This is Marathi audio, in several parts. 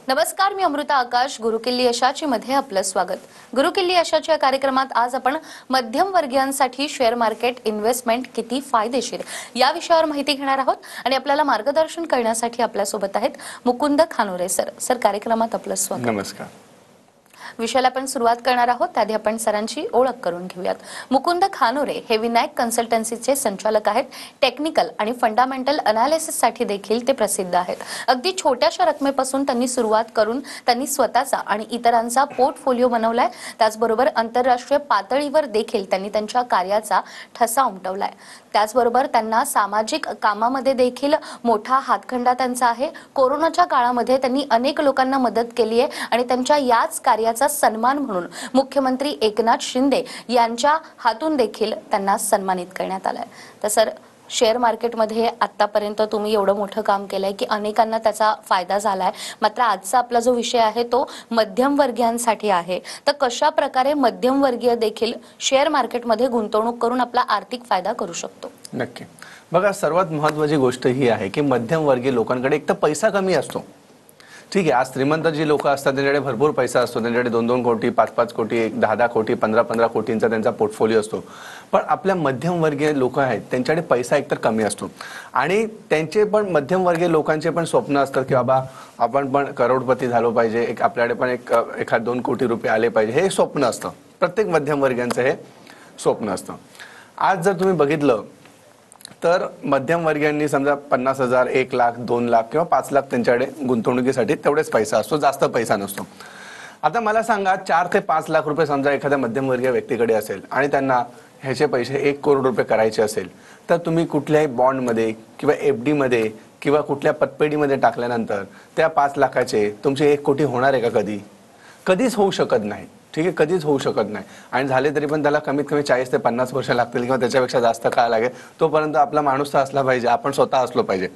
नमस्कार, मी अमृता आकाश. गुरुकिल्ली यशाची मध्ये आपलं स्वागत. गुरुकिल्ली यशाच्या या कार्यक्रमात आज आपण मध्यम वर्गीयांसाठी शेअर मार्केट इन्व्हेस्टमेंट किती फायदेशीर या विषयावर माहिती घेणार आहोत आणि आपल्याला मार्गदर्शन करण्यासाठी आपल्या सोबत आहेत मुकुंद खानोरे सर. कार्यक्रमात आपलं स्वागत. नमस्कार. विषयाला आपण सुरुवात करणार आहोत त्याआधी आपण सरांची ओळख करून घेऊयात. मुकुंद खानोरे हे विनायक कन्सल्टन्सीचे संचालक आहेत. टेक्निकल आणि फंडामेंटल अनालिसिस साठी देखील ते प्रसिद्ध आहेत. अगदी छोट्याशा रकमेपासून त्यांनी सुरुवात करून त्यांनी स्वतःचा आणि इतरांचा पोर्टफोलिओ बनवलाय. त्याचबरोबर आंतरराष्ट्रीय पातळीवर देखील त्यांनी त्यांच्या कार्याचा ठसा उमटवलाय. त्याचबरोबर त्यांना सामाजिक कामामध्ये देखील मोठा हातखंडा त्यांचा आहे. कोरोनाच्या काळामध्ये त्यांनी अनेक लोकांना मदत केली आहे आणि त्यांच्या याच कार्याचा सन्मान म्हणून मुख्यमंत्री एकनाथ शिंदे यांच्या हातून देखील त्यांना सन्मानित करण्यात आलाय. तर सर, शेअर मार्केटमध्ये आतापर्यंत तुम्ही एवढं मोठं काम केलंय की अनेकांना त्याचा फायदा झालाय. मात्र आजचा आपला जो विषय आहे तो मध्यमवर्गीयांसाठी आहे. तर कशा प्रकारे मध्यमवर्गीय देखील शेअर मार्केटमध्ये गुंतवणूक करून आपला आर्थिक फायदा करू शकतो? नक्की. बघा, सर्वात महत्त्वाची गोष्ट ही आहे की मध्यमवर्गीय लोकांकडे एक तर पैसा कमी असतो. ठीक आहे, आज श्रीमंत जी लोक असतात त्यांच्याकडे भरपूर पैसा असतो. त्यांच्याकडे 2-2 कोटी, 5-5 कोटी, 10-10 कोटी, 15-15 कोटींचा त्यांचा पोर्टफोलिओ असतो. पण आपल्या मध्यमवर्गीय लोक आहेत त्यांच्याकडे पैसा एकतर कमी असतो आणि त्यांचे पण मध्यमवर्गीय लोकांचे पण स्वप्न असतात की बाबा आपण पण करोडपती झालो पाहिजे, एक आपल्याकडे पण एखाद 2 कोटी रुपये आले पाहिजे, हे स्वप्न असतं. प्रत्येक मध्यमवर्गीयांचं हे स्वप्न असतं. आज जर तुम्ही बघितलं तर मध्यमवर्गीयांनी समजा 50,000, 1 लाख, 2 लाख किंवा 5 लाख त्यांच्याकडे गुंतवणुकीसाठी तेवढेच पैसा असतो, जास्त पैसा नसतो. आता मला सांगा, 4 ते 5 लाख रुपये समजा एखाद्या मध्यमवर्गीय व्यक्तीकडे असेल आणि त्यांना ह्याचे पैसे 1 करोड रुपये करायचे असेल तर तुम्ही कुठल्याही बॉन्डमध्ये किंवा FD मध्ये किंवा कुठल्या पतपेढीमध्ये टाकल्यानंतर त्या 5 लाखाचे तुमचे 1 कोटी होणार आहे का? कधीच होऊ शकत नाही. ठीक आहे, कधीच होऊ शकत नाही. आणि झाले तरी पण त्याला कमीत कमी 40 ते 50 वर्ष लागतील किंवा त्याच्यापेक्षा जास्त काळ लागेल. तोपर्यंत आपला माणूस तर असला पाहिजे, आपण स्वतः असलो पाहिजे.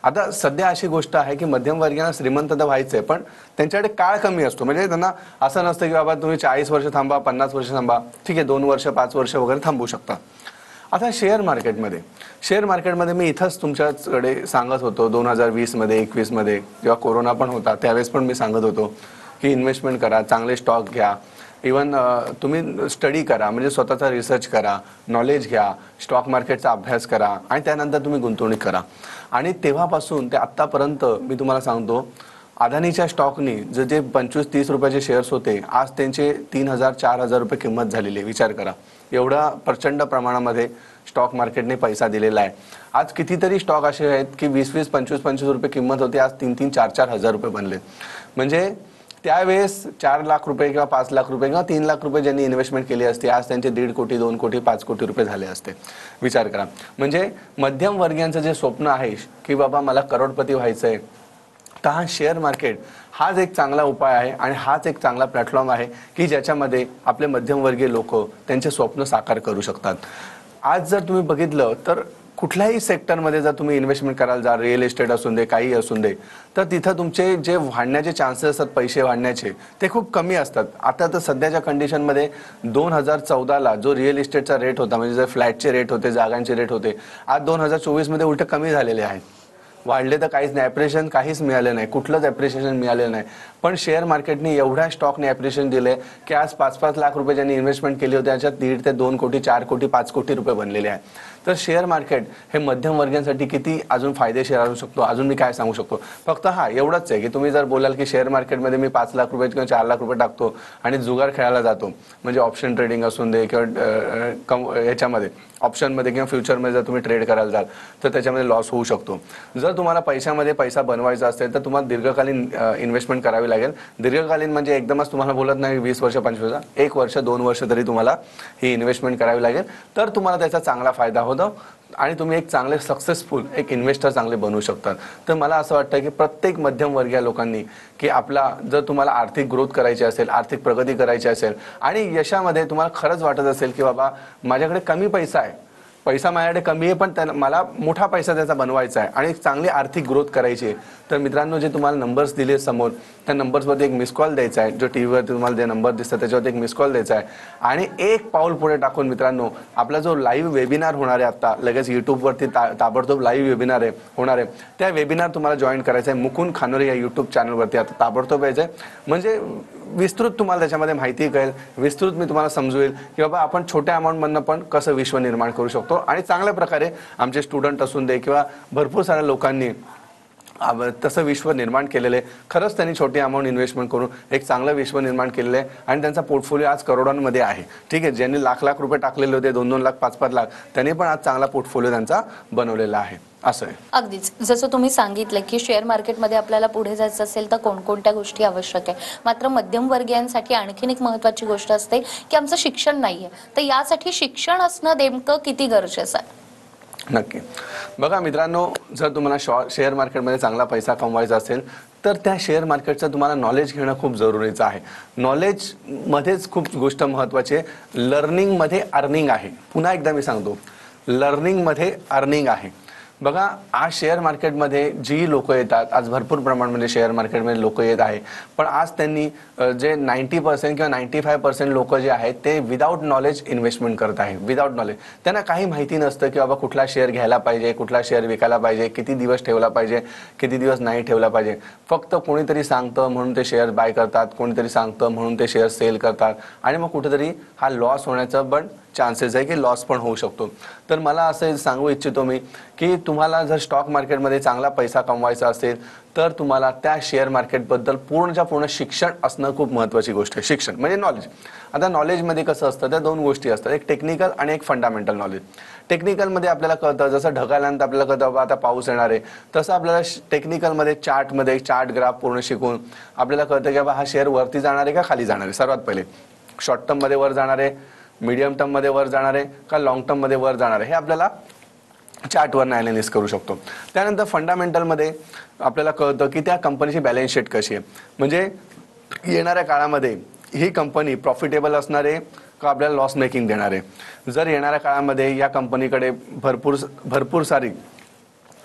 आता सध्या अशी गोष्ट आहे की मध्यमवर्गीयांना श्रीमंत तर व्हायचंय, पण त्यांच्याकडे काळ कमी असतो. म्हणजे त्यांना असं नसतं की बाबा तुम्ही 40 वर्ष थांबा, 50 वर्ष थांबा. ठीक आहे, 2 वर्ष, 5 वर्ष वगैरे थांबू शकता. आता शेअर मार्केटमध्ये मी इथंच तुमच्याकडे सांगत होतो 2020 मध्ये, 21 मध्ये जेव्हा कोरोना पण होता त्यावेळेस पण मी सांगत होतो की इन्व्हेस्टमेंट करा, चांगले स्टॉक घ्या, इवन तुम्ही स्टडी करा, म्हणजे स्वतःचा रिसर्च करा, नॉलेज घ्या, स्टॉक मार्केटचा अभ्यास करा आणि त्यानंतर तुम्ही गुंतवणूक करा. आणि तेव्हापासून ते आत्तापर्यंत मी तुम्हाला सांगतो, अदानीच्या स्टॉकनी जे 25-30 रुपयाचे शेअर्स होते, आज त्यांचे 3,000-4,000 रुपये किंमत झालेली आहे. विचार करा, एवढा प्रचंड प्रमाणामध्ये स्टॉक मार्केटने पैसा दिलेला आहे. आज कितीतरी स्टॉक असे आहेत की 20-20, 25-25 रुपये किंमत होती, आज 3-3, 4-4 हजार रुपये बनले. म्हणजे त्यावेळेस 4 लाख रुपये किंवा 5 लाख रुपये किंवा 3 लाख रुपये ज्यांनी इन्व्हेस्टमेंट केली असते, आज त्यांचे 1.5 कोटी, 2 कोटी, 5 कोटी रुपये झाले असते. विचार करा. म्हणजे मध्यमवर्गीयांचं जे स्वप्न आहे की बाबा मला करोडपती व्हायचंय, तर हा शेअर मार्केट हाच एक चांगला उपाय आहे आणि हाच एक चांगला प्लॅटफॉर्म आहे की ज्याच्यामध्ये आपले मध्यमवर्गीय लोक त्यांचे स्वप्न साकार करू शकतात. आज जर तुम्ही बघितलं तर कुठल्याही सेक्टरमध्ये जर तुम्ही इन्व्हेस्टमेंट करायला जा, रिअल इस्टेट असून दे, काही असून दे, तर तिथं तुमचे जे वाढण्याचे चान्सेस असतात, पैसे वाढण्याचे, ते खूप कमी असतात. आता तर सध्याच्या कंडिशनमध्ये 2014ला जो रिअल इस्टेटचा रेट होता, म्हणजे जे फ्लॅटचे रेट होते, जागांचे रेट होते, आज 2024 मध्ये उलट कमी झालेले आहेत. वाढले तर काहीच नाही, ॲप्रिशिएशन काहीच मिळालं नाही, कुठलंच ॲप्रिशिएशन मिळालेलं नाही. पण शेअर मार्केटने एवढ्या स्टॉकने ॲप्रिशिएशन दिले की आज 5-5 लाख रुपये ज्यांनी इन्व्हेस्टमेंट केली होती त्याच्यात 1.5 ते 2 कोटी, 4 कोटी, 5 कोटी रुपये बनलेले आहेत. तर शेअर मार्केट हे मध्यमवर्गीयांसाठी किती अजून फायदेशीर असू शकतो, अजून मी काय सांगू शकतो. फक्त एवढंच आहे की तुम्ही जर बोलाल की शेअर मार्केटमध्ये मी 5 लाख रुपये किंवा 4 लाख रुपये टाकतो आणि जुगार खेळायला जातो, म्हणजे ऑप्शन ट्रेडिंग असून दे किंवा ह्याच्यामध्ये ऑप्शनमध्ये किंवा फ्युचरमध्ये जर तुम्ही ट्रेड करायला जाल तर त्याच्यामध्ये लॉस होऊ शकतो. जर तुम्हाला पैशामध्ये पैसा बनवायचा असेल तर तुम्हाला दीर्घकालीन इन्व्हेस्टमेंट करावी लागेल. दीर्घकालीन म्हणजे एकदमच तुम्हाला बोलत नाही 20 वर्ष, 25 वर्ष, 1 वर्ष, 2 वर्ष तरी तुम्हाला ही इन्व्हेस्टमेंट करावी लागेल. तर तुम्हाला त्याचा चांगला फायदा होतो आणि तुम्ही एक चांगले सक्सेसफुल एक इन्व्हेस्टर चांगले बनवू शकतात. तर मला असं वाटतं की प्रत्येक मध्यमवर्गीय लोकांनी की आपला जर तुम्हाला आर्थिक ग्रोथ करायची असेल, आर्थिक प्रगती करायची असेल आणि यशामध्ये तुम्हाला खरंच वाटत असेल की बाबा माझ्याकडे कमी पैसा आहे पैसा माझ्याकडे कमी आहे, पण मला मोठा पैसा त्याचा बनवायचा आहे आणि एक चांगली आर्थिक ग्रोथ करायची आहे, तर मित्रांनो जे तुम्हाला नंबर्स दिले समोर, त्या नंबर्सवरती एक मिस कॉल द्यायचा आहे. जो टीव्हीवरती तुम्हाला जे नंबर दिसतात त्याच्यावरती एक मिस कॉल द्यायचा आहे आणि एक पाऊल पुढे टाकून मित्रांनो आपला जो लाईव्ह वेबिनार होणार आहे, आता लगेच यूट्यूबवरती ताबडतोब लाईव्ह वेबिनार होणार आहे, त्या वेबिनार तुम्हाला जॉईन करायचं आहे. मुकुंद खानोरे या यूट्यूब चॅनलवरती आता ताबडतोब यायचं आहे. म्हणजे विस्तृत तुम्हाला त्याच्यामध्ये माहिती कळेल, विस्तृत मी तुम्हाला समजवेल की बाबा आपण छोट्या अमाऊंटमधनं पण कसं विश्व निर्माण करू शकतो. आणि चांगल्या प्रकारे आमचे स्टुडंट असून दे किंवा भरपूर साऱ्या लोकांनी तसं विश्व निर्माण केलेलं आहे. खरंच त्यांनी छोटी अमाऊंट इन्व्हेस्टमेंट करून एक चांगलं विश्व निर्माण केलेलं आहे आणि त्यांचा पोर्टफोलिओ आज करोडांमध्ये आहे. ठीक आहे, ज्यांनी लाख लाख रुपये टाकलेले होते, 2-2 लाख 5-5 लाख, त्यांनी पण आज चांगला पोर्टफोलिओ त्यांचा बनवलेला आहे. असं आहे. अगदीच जसं तुम्ही सांगितलं की शेअर मार्केटमध्ये आपल्याला पुढे जायचं असेल तर कोणकोणत्या गोष्टी आवश्यक आहे. मात्र मध्यमवर्गीयांसाठी आणखीन एक महत्त्वाची गोष्ट असते की आमचं शिक्षण नाहीये, तर यासाठी शिक्षण असणं नेमकं किती गरजेचं आहे? नक्की. बघा मित्रांनो, जर तुम्हाला शेअर मार्केटमध्ये चांगला पैसा कमवायचा असेल तर त्या शेअर मार्केटचं तुम्हाला नॉलेज घेणं खूप जरुरीचं आहे. नॉलेजमध्येच खूप गोष्ट महत्त्वाची आहे. लर्निंगमध्ये अर्निंग आहे. पुन्हा एकदा मी सांगतो, लर्निंगमध्ये अर्निंग आहे. बघा आज शेअर मार्केटमध्ये जी लोक येतात, आज भरपूर प्रमाणामध्ये शेअर मार्केटमध्ये लोक येत आहे, पण आज त्यांनी जे 90% किंवा 95% लोक जे आहेत ते विदाऊट नॉलेज इन्व्हेस्टमेंट करत आहे. विदाऊट नॉलेज त्यांना काही माहिती नसतं की बाबा कुठला शेअर घ्यायला पाहिजे, कुठला शेअर विकायला पाहिजे, किती दिवस ठेवला पाहिजे, किती दिवस नाही ठेवला पाहिजे. फक्त कोणीतरी सांगतं म्हणून ते शेअर बाय करतात, कोणीतरी सांगतं म्हणून ते शेअर सेल करतात आणि मग कुठेतरी हा लॉस होण्याचा पण चान्सेस आहे की लॉस पण होऊ शकतो. तर मला असं सांगू इच्छितो मी की तुम्हाला जर स्टॉक मार्केटमध्ये चांगला पैसा कमवायचा असेल तर तुम्हाला त्या शेअर मार्केटबद्दल पूर्णच्या पूर्ण शिक्षण असणं खूप महत्त्वाची गोष्ट आहे. शिक्षण म्हणजे नॉलेज. आता नॉलेजमध्ये कसं असतं, त्या 2 गोष्टी असतात, एक टेक्निकल आणि एक फंडामेंटल नॉलेज. टेक्निकलमध्ये आपल्याला कळतं, जसं ढगाल्यानंतर आपल्याला कळतं बाबा आता पाऊस येणार आहे, तसं आपल्याला टेक्निकलमध्ये चार्ट ग्राफ पूर्ण शिकून आपल्याला कळतं की बाबा हा शेअर वरती जाणार आहे का खाली जाणार आहे. सर्वात पहिले शॉर्ट टर्ममध्ये वर जाणार आहे, मीडियम टर्ममध्ये वर जाणार आहे का लाँग टर्ममध्ये वर जाणार आहे, हे आपल्याला चार्टवरनं ॲनालिसिस करू शकतो. त्यानंतर फंडामेंटलमध्ये आपल्याला कळतं की त्या कंपनीची बॅलन्स शीट कशी आहे, म्हणजे येणाऱ्या काळामध्ये ही कंपनी प्रॉफिटेबल असणार आहे का आपल्याला लॉस मेकिंग देणार आहे. जर येणाऱ्या काळामध्ये या कंपनीकडे भरपूर सारी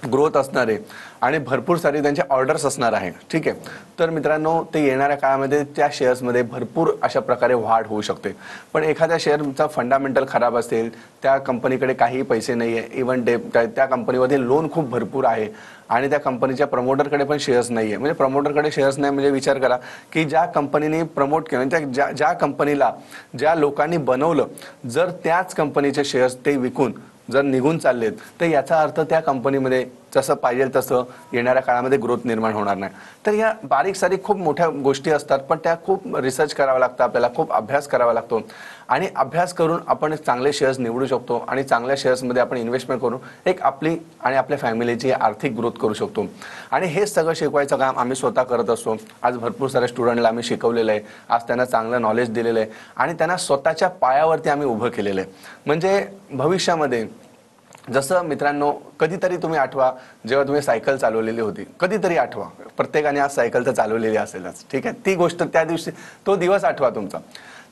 ग्रोथ असणार आहे आणि भरपूर सारी त्यांचे ऑर्डर्स असणार आहे. ठीक आहे, तर मित्रांनो ते येणाऱ्या काळामध्ये त्या शेअर्समध्ये भरपूर अशा प्रकारे वाढ होऊ शकते. पण एखाद्या शेअरचा फंडामेंटल खराब असेल, त्या कंपनीकडे काही पैसे नाही आहे, इव्हन त्या कंपनीमध्ये लोन खूप भरपूर आहे आणि त्या कंपनीच्या प्रमोटरकडे पण शेअर्स नाही आहे. म्हणजे प्रमोटरकडे शेअर्स नाही म्हणजे विचार करा की ज्या कंपनीने प्रमोट केलं, ज्या कंपनीला ज्या लोकांनी बनवलं, जर त्याच कंपनीचे शेअर्स ते विकून जर निघून चाललेत तर याचा अर्थ त्या कंपनीमध्ये जसं पाहिजे तसं येणाऱ्या काळामध्ये ग्रोथ निर्माण होणार नाही. तर या बारीक सारीक खूप मोठ्या गोष्टी असतात, पण त्या खूप रिसर्च करावा लागतं, आपल्याला खूप अभ्यास करावा लागतो आणि अभ्यास करून आपण चांगले शेअर्स निवडू शकतो आणि चांगल्या शेअर्समध्ये आपण इन्व्हेस्टमेंट करून एक आपली आणि आपल्या फॅमिलीची आर्थिक ग्रोथ करू शकतो. आणि हे सगळं शिकवायचं काम आम्ही स्वतः करत असतो. आज भरपूर साऱ्या स्टुडंटला आम्ही शिकवलेलं आहे, आज त्यांना चांगलं नॉलेज दिलेलं आहे आणि त्यांना स्वतःच्या पायावरती आम्ही उभं केलेलं आहे. म्हणजे भविष्यामध्ये जसं मित्रांनो कधीतरी तुम्ही आठवा जेव्हा तुम्ही सायकल चालवलेली होती, कधीतरी आठवा, प्रत्येकाने आज सायकल तर चालवलेली असेलच. ठीक आहे, ती गोष्ट त्या दिवशी तो दिवस आठवा तुमचा.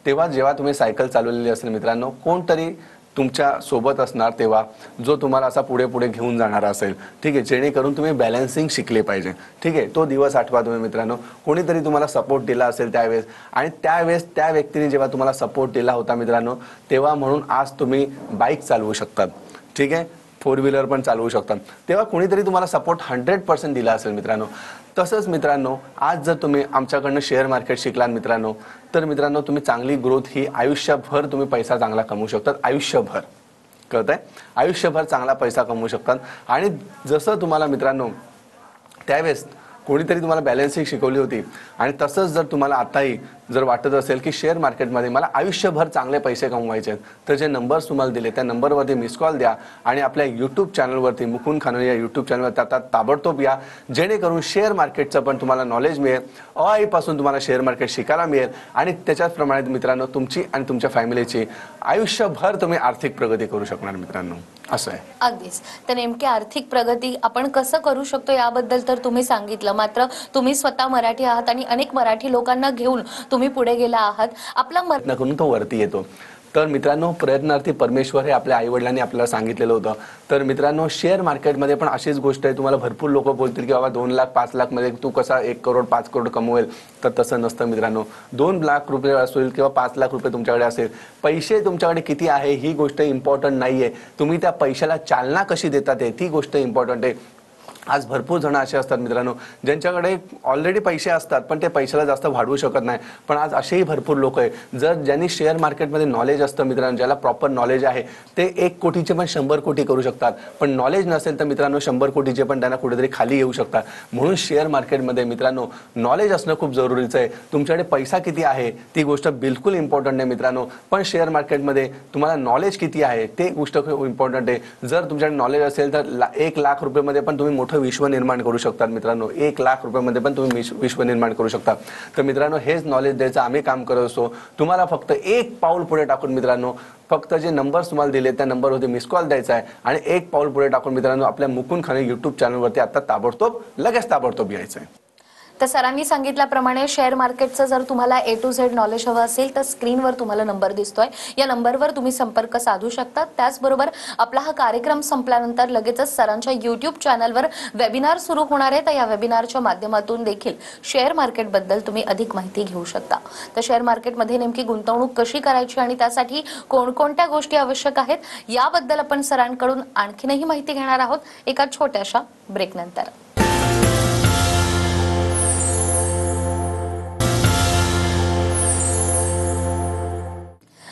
तेव्हा जेव्हा तुम्ही सायकल चालवलेली असेल मित्रांनो, कोणतरी तुमच्या सोबत असणार तेव्हा जो तुम्हाला असा पुढे पुढे घेऊन जाणार असेल. ठीक आहे, जेणेकरून तुम्ही बॅलन्सिंग शिकले पाहिजे. ठीक आहे, तो दिवस आठवा तुम्ही मित्रांनो. कोणीतरी तुम्हाला सपोर्ट दिला असेल त्यावेळेस आणि त्यावेळेस त्या व्यक्तीने जेव्हा तुम्हाला सपोर्ट दिला होता मित्रांनो, तेव्हा म्हणून आज तुम्ही बाईक चालवू शकतात. ठीक आहे, 4 व्हीलर पण चालवू शकतात. तेव्हा कोणीतरी तुम्हाला सपोर्ट 100% दिला असेल मित्रांनो. तसंच मित्रांनो आज जर तुम्ही आमच्याकडनं शेअर मार्केट शिकलात मित्रांनो, तर मित्रांनो तुम्ही चांगली ग्रोथ ही आयुष्यभर तुम्ही पैसा चांगला कमवू शकतात. आयुष्यभर कळतंय, आयुष्यभर चांगला पैसा कमवू शकतात. आणि जसं तुम्हाला मित्रांनो त्यावेळेस कोणीतरी तुम्हाला बॅलन्सिंग शिकवली होती आणि तसंच जर तुम्हाला आताही जर वाटत असेल की शेअर मार्केटमध्ये मला आयुष्यभर चांगले पैसे कमवायचे आहेत, तर जे नंबर्स तुम्हाला दिले त्या नंबरवरती मिस कॉल द्या आणि आपल्या यूट्यूब चॅनलवरती मुकुंद खानोरे या यूट्यूब चॅनलवरती आता ताबडतोब या, जेणेकरून शेअर मार्केटचं पण तुम्हाला नॉलेज मिळेल, अआईपासून तुम्हाला शेअर मार्केट शिकायला मिळेल आणि त्याच्याचप्रमाणे मित्रांनो तुमची आणि तुमच्या फॅमिलीची आयुष्यभर तुम्ही आर्थिक प्रगती करू शकणार मित्रांनो. असं आहे. अगदीच. तर नेमकी आर्थिक प्रगती आपण कसं करू शकतो याबद्दल तर तुम्ही सांगितलं, मात्र तुम्ही स्वतः मराठी आहात आणि अनेक मराठी लोकांना घेऊन तुम्ही पुढे गेला आहात. आपला करून तो वरती येतो. तर मित्रांनो, प्रयत्नार्थी परमेश्वर हे आपल्या आईवडिलांनी आपल्याला सांगितलेलं होतं. तर मित्रांनो, शेअर मार्केटमध्ये पण अशीच गोष्ट आहे. तुम्हाला भरपूर लोक बोलतील की बाबा 2 लाख 5 लाख मध्ये तू कसा 1 करोड 5 करोड कमवेल. तर तसं नसतं मित्रांनो. 2 लाख रुपये असेल किंवा 5 लाख रुपये तुमच्याकडे असेल, पैसे तुमच्याकडे किती आहे ही गोष्ट इम्पॉर्टंट नाहीये. तुम्ही त्या पैशाला चालना कशी देतात ती गोष्ट इम्पॉर्टंट आहे. आज भरपूर जण असे असतात मित्रांनो, ज्यांच्याकडे ऑलरेडी पैसे असतात पण ते पैशाला जास्त वाढवू शकत नाही. पण आज असेही भरपूर लोक आहे ज्यांनी शेअर मार्केटमध्ये नॉलेज असतं मित्रांनो, ज्याला प्रॉपर नॉलेज आहे, ते 1 कोटीचे पण 100 कोटी करू शकतात. पण नॉलेज नसेल तर मित्रांनो 100 कोटीचे पण त्यांना कुठेतरी खाली येऊ शकतात. म्हणून शेअर मार्केटमध्ये मित्रांनो नॉलेज असणं खूप जरुरीचं आहे. तुमच्याकडे पैसा किती आहे ती गोष्ट बिलकुल इम्पॉर्टंट नाही मित्रांनो, पण शेअर मार्केटमध्ये तुम्हाला नॉलेज किती आहे ते गोष्ट खूप इम्पॉर्टंट आहे. जर तुमच्याकडे नॉलेज असेल तर 1 लाख रुपयेमध्ये पण तुम्ही मोठं विश्व निर्माण करू शकतात मित्रांनो. 1 लाख रुपयामध्ये पण तुम्ही विश्व निर्माण करू शकता. तर मित्रांनो, हेच नॉलेज द्यायचं आम्ही काम करत असतो. तुम्हाला फक्त 1 पाऊल पुढे टाकून मित्रांनो, फक्त जे नंबर्स तुम्हाला दिले त्या नंबरवरती मिस कॉल द्यायचा आहे आणि 1 पाऊल पुढे टाकून मित्रांनो आपल्या मुकुंद खाने युट्यूब चॅनलवरती आता लगेच ताबडतोब यायचं आहे. तर सरांनी सांगितल्याप्रमाणे शेअर मार्केटचं जर तुम्हाला A to Z नॉलेज हवं असेल तर स्क्रीनवर तुम्हाला नंबर दिसतोय, या नंबरवर तुम्ही संपर्क साधू शकता. त्याचबरोबर आपला हा कार्यक्रम संपल्यानंतर लगेचच सरांच्या YouTube चॅनलवर वेबिनार सुरू होणार आहे. तर या वेबिनारच्या माध्यमातून देखील शेअर मार्केटबद्दल तुम्ही अधिक माहिती घेऊ शकता. तर शेअर मार्केटमध्ये नेमकी गुंतवणूक कशी करायची आणि त्यासाठी कोणकोणत्या गोष्टी आवश्यक आहेत याबद्दल आपण सरांकडून आणखीनही माहिती घेणार आहोत एका छोट्याशा ब्रेकनंतर.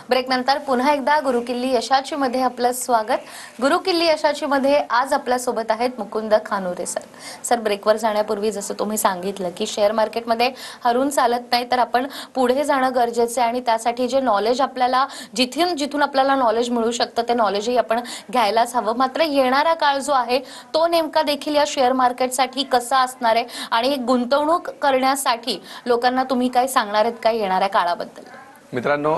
ब्रेक नंतर पुन्हा एकदा गुरुकिल्ली यशाची मध्ये आपलं स्वागत. गुरुकिल्ली यशाची मध्ये आज आपल्या सोबत आहेत मुकुंद खानोरे सर. सर, ब्रेकवर जाण्यापूर्वी जसं तुम्ही सांगितलं की शेअर मार्केटमध्ये हरून चालत नाही, तर आपण पुढे जाणं गरजेचं आहे आणि त्यासाठी जे नॉलेज आपल्याला जिथून आपल्याला नॉलेज मिळू शकतं ते नॉलेजही आपण घ्यायलाच हवं. मात्र येणारा काळ जो आहे तो नेमका देखील या शेअर मार्केटसाठी कसा असणार आहे आणि गुंतवणूक करण्यासाठी लोकांना तुम्ही काय सांगणार आहेत काय येणाऱ्या काळाबद्दल? मित्रांनो,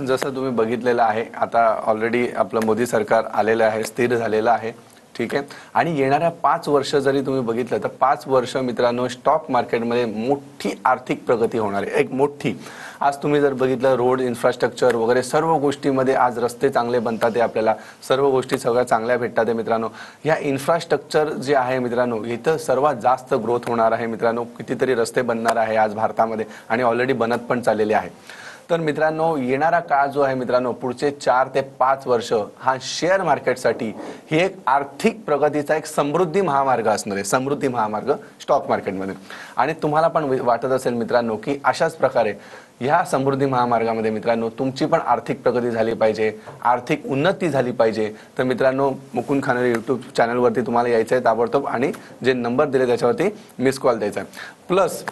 जसं तुम्ही बघितलेलं आहे, आता ऑलरेडी आपलं मोदी सरकार आलेलं आहे, स्थिर झालेलं आहे, ठीक आहे. आणि येणाऱ्या 5 वर्ष जरी तुम्ही बघितलं तर 5 वर्ष मित्रांनो स्टॉक मार्केटमध्ये मोठी आर्थिक प्रगती होणार आहे, एक मोठी. आज तुम्ही जर बघितलं रोड इन्फ्रास्ट्रक्चर वगैरे सर्व गोष्टीमध्ये आज रस्ते चांगले बनतात आहे, आपल्याला सर्व गोष्टी सगळ्या चांगल्या भेटतात आहे मित्रांनो. या इन्फ्रास्ट्रक्चर जे आहे मित्रांनो, इथं सर्वात जास्त ग्रोथ होणार आहे मित्रांनो. कितीतरी रस्ते बनणार आहे आज भारतामध्ये आणि ऑलरेडी बनत पण चाललेले आहे. तर मित्रांनो, येणारा काळ जो आहे मित्रांनो, पुढचे 4 ते 5 वर्ष हा शेअर मार्केटसाठी ही एक आर्थिक प्रगतीचा एक समृद्धी महामार्ग असणार आहे, समृद्धी महामार्ग स्टॉक मार्केटमध्ये. आणि तुम्हाला पण वाटत असेल मित्रांनो की अशाच प्रकारे ह्या समृद्धी महामार्गामध्ये मित्रांनो तुमची पण आर्थिक प्रगती झाली पाहिजे, आर्थिक उन्नती झाली पाहिजे. तर मित्रांनो, मुकुंद खानोरे यूट्यूब चॅनलवरती तुम्हाला यायचं आहे ताबडतोब आणि जे नंबर दिले त्याच्यावरती मिस कॉल द्यायचा आहे. प्लस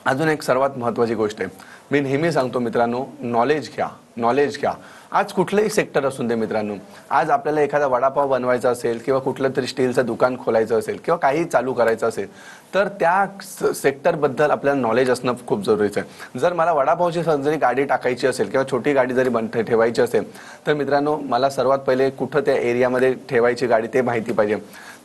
अजून एक सर्वात महत्त्वाची गोष्ट आहे, मी नेहमी सांगतो मित्रांनो, नॉलेज घ्या, नॉलेज घ्या. आज कुठलंही सेक्टर असून दे मित्रांनो, आज आपल्याला एखादा वडापाव बनवायचा असेल किंवा कुठलं तरी स्टीलचं दुकान खोलायचं असेल किंवा काही चालू करायचं असेल तर त्या सेक्टरबद्दल आपल्याला नॉलेज असणं खूप जरुरीचं आहे. जर मला वडापावची जरी गाडी टाकायची असेल किंवा छोटी गाडी जरी ठेवायची असेल तर मित्रांनो मला सर्वात पहिले कुठं त्या एरियामध्ये ठेवायची गाडी ते माहिती पाहिजे.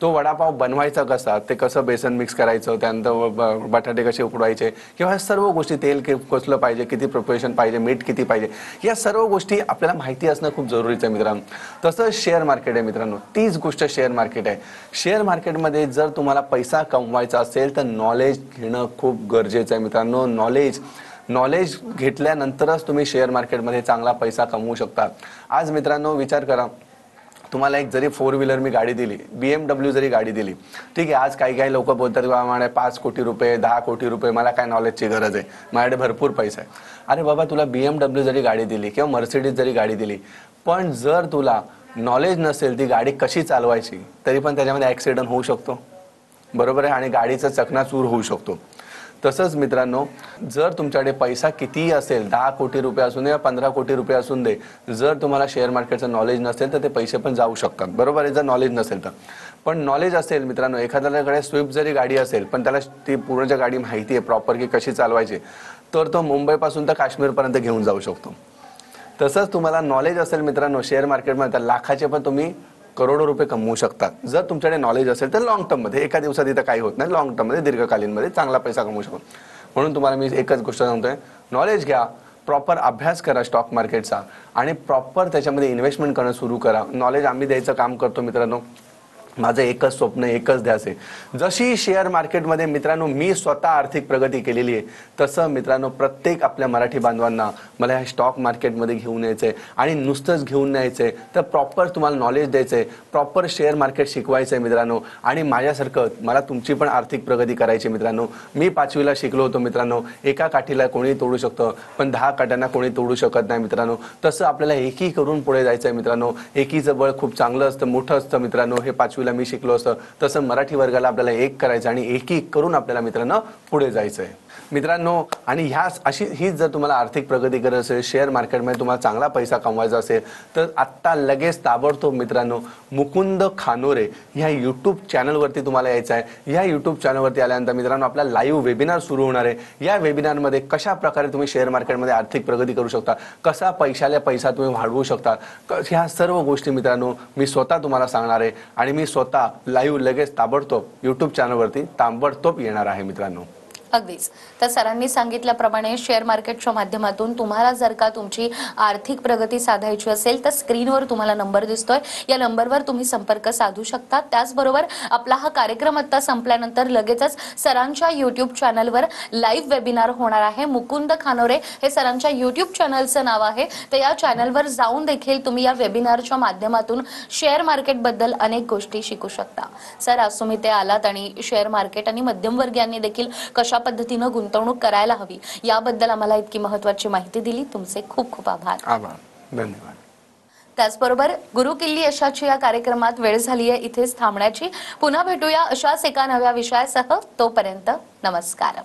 तो वडापाव बनवायचा कसा, ते कसं बेसन मिक्स करायचं, त्यानंतर बटाटे कसे उकडवायचे किंवा ह्या सर्व गोष्टी, तेल कसलं पाहिजे, किती प्रिपरेशन पाहिजे, मीठ किती पाहिजे, या सर्व गोष्टी आपल्याला माहिती असणं खूप जरुरीचं आहे मित्रांनो. तसंच शेअर मार्केट आहे मित्रांनो, तीच गोष्ट शेअर मार्केट आहे. शेअर मार्केटमध्ये जर तुम्हाला पैसा कमवायचा असेल तर नॉलेज घेणं खूप गरजेचं आहे मित्रांनो. नॉलेज घेतल्यानंतरच तुम्ही शेअर मार्केटमध्ये चांगला पैसा कमवू शकता. आज मित्रांनो विचार करा, तुम्हाला एक जरी 4 व्हीलर मी गाडी दिली, BMW जरी गाडी दिली, ठीक आहे. आज काही लोक बोलतात की बाबा 5 कोटी रुपये 10 कोटी रुपये, मला काय नॉलेजची गरज आहे, माझ्याकडे भरपूर पैसा आहे. अरे बाबा, तुला BMW जरी गाडी दिली किंवा मर्सिडीज जरी गाडी दिली, पण जर तुला नॉलेज नसेल ती गाडी कशी चालवायची तरी पण त्याच्यामध्ये ॲक्सिडेंट होऊ शकतो, बरोबर आहे, आणि गाडीचा चकनाचूर होऊ शकतो. तसंच मित्रांनो, जर तुमच्याकडे पैसा कितीही असेल, 10 कोटी रुपये असून दे या 15 कोटी रुपये असून दे, जर तुम्हाला शेअर मार्केटचं नॉलेज नसेल तर ते पैसे पण जाऊ शकतात, बरोबर आहे, जर नॉलेज नसेल तर. पण नॉलेज असेल मित्रांनो, एखाद्याकडे स्विफ्ट जरी गाडी असेल पण त्याला ती पूर्णच्या गाडी माहिती आहे प्रॉपर की कशी चालवायची, तर तो मुंबईपासून तर काश्मीरपर्यंत घेऊन जाऊ शकतो. तसंच तुम्हाला नॉलेज असेल मित्रांनो शेअर मार्केटमध्ये, तर लाखाचे पण तुम्ही करोडो रुपये कमवू शकतात. जर तुमच्याकडे नॉलेज असेल तर लॉंग टर्ममध्ये, एका दिवसात इथं काही होत नाही, लॉंग टर्ममध्ये दीर्घकालीनमध्ये चांगला पैसा कमवू शकतो. म्हणून तुम्हाला मी एकच गोष्ट सांगतोय, नॉलेज घ्या, प्रॉपर अभ्यास करा स्टॉक मार्केटचा आणि प्रॉपर त्याच्यामध्ये इन्व्हेस्टमेंट करणं सुरू करा. नॉलेज आम्ही द्यायचं काम करतो मित्रांनो. माझं एकच स्वप्न, एकच ध्यास आहे. जशी शेअर मार्केटमध्ये मित्रांनो मी स्वतः आर्थिक प्रगती केलेली आहे, तसं मित्रांनो प्रत्येक आपल्या मराठी बांधवांना मला ह्या स्टॉक मार्केटमध्ये घेऊन यायचं आहे. आणि नुसतंच घेऊन यायचं आहे तर प्रॉपर तुम्हाला नॉलेज द्यायचं आहे, प्रॉपर शेअर मार्केट शिकवायचं आहे मित्रांनो. आणि माझ्यासारखं मला तुमची पण आर्थिक प्रगती करायची मित्रांनो. मी 5वीला शिकलो होतो मित्रांनो. एका काठीला कोणी तोडू शकतं पण 10 काठ्यांना कोणी तोडू शकत नाही मित्रांनो. तसं आपल्याला एकी करून पुढे जायचं आहे मित्रांनो. एकीचं बळ खूप चांगलं असतं, मोठं असतं मित्रांनो. हे 5वीला मी शिकलो असतं. तसं मराठी वर्गाला आपल्याला एक करायचं आणि एक करून आपल्याला मित्रांनो पुढे जायचं आहे मित्रांनो. आणि हीच जर तुम्हाला आर्थिक प्रगती करायची असेल, शेअर मार्केटमध्ये तुम्हाला चांगला पैसा कमवायचा असेल तर आत्ता लगेच ताबडतोब मित्रांनो मुकुंद खानोरे ह्या यूट्यूब चॅनलवरती तुम्हाला यायचं आहे. या यूट्यूब चॅनलवरती आल्यानंतर मित्रांनो आपला लाईव्ह वेबिनार सुरू होणार आहे. या वेबिनारमध्ये कशा प्रकारे तुम्ही शेअर मार्केटमध्ये आर्थिक प्रगती करू शकता, कसा पैसा तुम्ही वाढवू शकता, ह्या सर्व गोष्टी मित्रांनो मी स्वतः तुम्हाला सांगणार आहे. आणि मी स्वतः लाईव्ह लगेच ताबडतोब यूट्यूब चॅनलवरती ताबडतोब येणार आहे मित्रांनो. अगदीच. तर सरांनी सांगितल्याप्रमाणे शेअर मार्केटच्या माध्यमातून तुम्हाला जर का तुमची आर्थिक प्रगती साधायची असेल तर स्क्रीनवर तुम्हाला नंबर दिसतोय, या नंबरवर तुम्ही संपर्क साधू शकता. त्याचबरोबर आपला हा कार्यक्रम आता संपल्यानंतर लगेचच सरांच्या युट्यूब चॅनलवर लाईव्ह वेबिनार होणार आहे. मुकुंद खानोरे हे सरांच्या युट्यूब चॅनलचं नाव आहे. तर या चॅनलवर जाऊन देखील तुम्ही या वेबिनारच्या माध्यमातून शेअर मार्केटबद्दल अनेक गोष्टी शिकू शकता. सर, आज तुम्ही ते आलात आणि शेअर मार्केट आणि मध्यमवर्गीयांनी देखील कशा पद्धतीनं गुंतवणूक करायला हवी याबद्दल आम्हाला इतकी महत्त्वाची माहिती दिली. तुमचे खूप खूप आभार. धन्यवाद. त्याचबरोबर गुरु किल्ली यशाची या कार्यक्रमात वेळ झाली आहे इथेच थांबण्याची. पुन्हा भेटूया अशाच एका नव्या विषयासह. तोपर्यंत नमस्कार.